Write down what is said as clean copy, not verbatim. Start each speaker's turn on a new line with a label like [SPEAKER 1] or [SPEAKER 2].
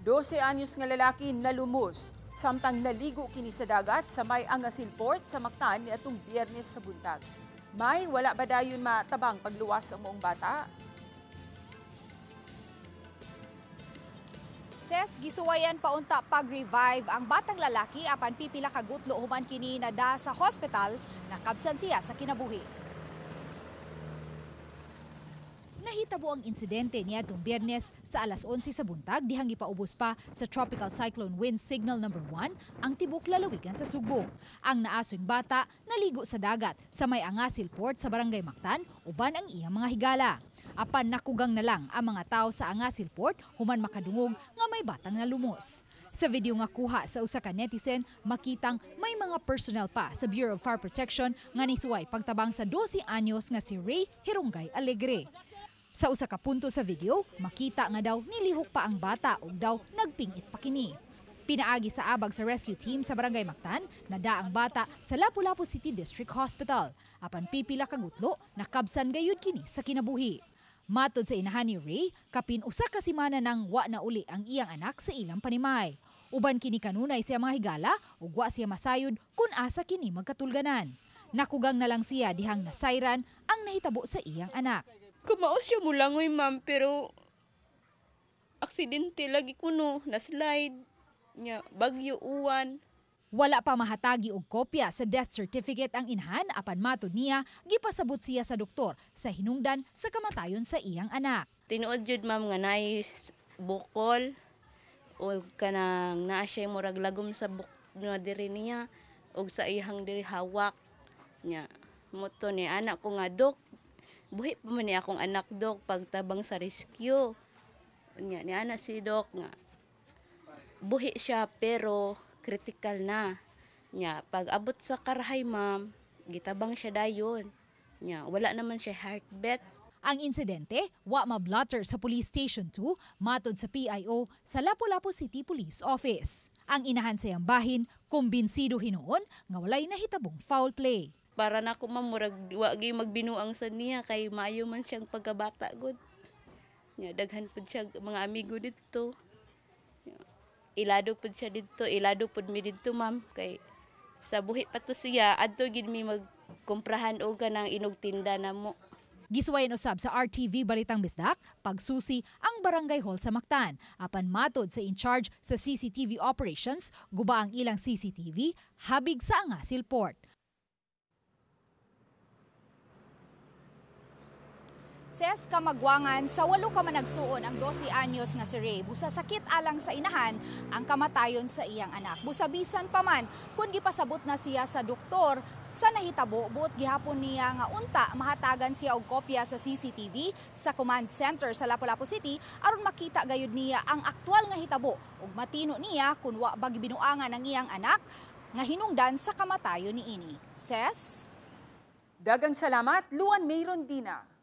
[SPEAKER 1] 12 anyos nga lalaki nalumos samtang naligo kini sa dagat sa may Angasil Port sa Mactan niadtong Biyernes sa buntag. May wala ba dayon matabang pagluwas ang moong bata?
[SPEAKER 2] Ses, gisuwayan paunta pag-revive ang batang lalaki apan pipila ka gutlo human kini nada sa hospital, nakabsan siya sa kinabuhi. Nahitabo ang insidente niadtong Biyernes sa alas 11 sa buntag dihang gipaubos pa sa Tropical Cyclone Wind Signal number 1 ang tibok lalawigan sa Sugbo. Ang naasong bata naligo sa dagat sa may Angasil Port sa Barangay Mactan uban ang iyang mga higala. Apan nakugang na lang ang mga tao sa Angasil Port human makadungog nga may batang nalumos. Sa video nga kuha sa usa ka netizen, makitang may mga personnel pa sa Bureau of Fire Protection nga nisuway pagtabang sa 12 anyos nga si Ray Hirungay Alegre. Sa usa ka punto sa video, makita nga daw nilihok pa ang bata ug daw nagpingit pa kini. Pinaagi sa abag sa rescue team sa Barangay Mactan, nada ang bata sa Lapu-Lapu City District Hospital. Apan pipila ka gutlo, nakabsan gayud kini sa kinabuhi. Matod sa inahan ni Ray, kapin usa ka semana nang wa na uli ang iyang anak sa ilang panimay. Uban kini kanunay siya mga higala ug wa siya masayod kun asa kini magkatulganan. Nakugang na lang siya dihang nasayran ang nahitabo sa iyang anak.
[SPEAKER 3] Kumaos siya mulangoy, ma'am, pero aksidente lagi kuno, na-slide niya, bagyo, uwan.
[SPEAKER 2] Wala pa mahatagi og kopya sa death certificate ang inhan apan matod niya gipasabot siya sa doktor sa hinungdan sa kamatayon sa iyang anak.
[SPEAKER 3] Tinuod jud, ma'am, nga naay bukol o kanang naa siya murag lagom sa na diri niya og sa iyang diri hawak niya. Moto ni anak ko nga, dok, buhi pa man ni akong anak, dok, pagtabang sa rescue. Niya ni anak si dok nga buhi siya pero critical na. Nya pag abot sa karahay, ma'am, gitabang siya dayon. Nya wala naman siya heartbeat.
[SPEAKER 2] Ang insidente wa mablotter sa Police Station 2 matod sa PIO sa Lapu-Lapu City Police Office. Ang inahan sa iyang bahin kumbinsido hinuon nga walay nahitabong foul play.
[SPEAKER 3] Para na ko, ma'am, murag wa gyud magbinuang sa niya kay maayo man siyang pagkabata gud. Nya daghan pud siya mga amigo didto. Ilado pud siya didto, ilado pud mi didto, ma'am, kay sa buhi pa to siya adto gid mi magkomprahan og kanang inog tinda namo.
[SPEAKER 2] Gisuwayan usab sa RTV Balitang Bisdak, pagsusi ang barangay hall sa Mactan. Apan matod sa in-charge sa CCTV operations, guba ang ilang CCTV habig sa Angasil Port. Ses kamagwangan sa 8 ka managsuon ang 12 anyos nga si Ray. Busa sakit alang sa inahan ang kamatayon sa iyang anak. Busabisan pa man kun gipasabot na siya sa doktor sa nahitabo buot gihapon niya nga unta mahatagan siya og kopya sa CCTV sa command center sa Lapu-Lapu City aron makita gayud niya ang aktwal nga hitabo ug matino niya kun wa ba gibinuangan ang iyang anak nga hinungdan sa kamatayon niini. Ses,
[SPEAKER 1] Dagang salamat, Luan May Rondina.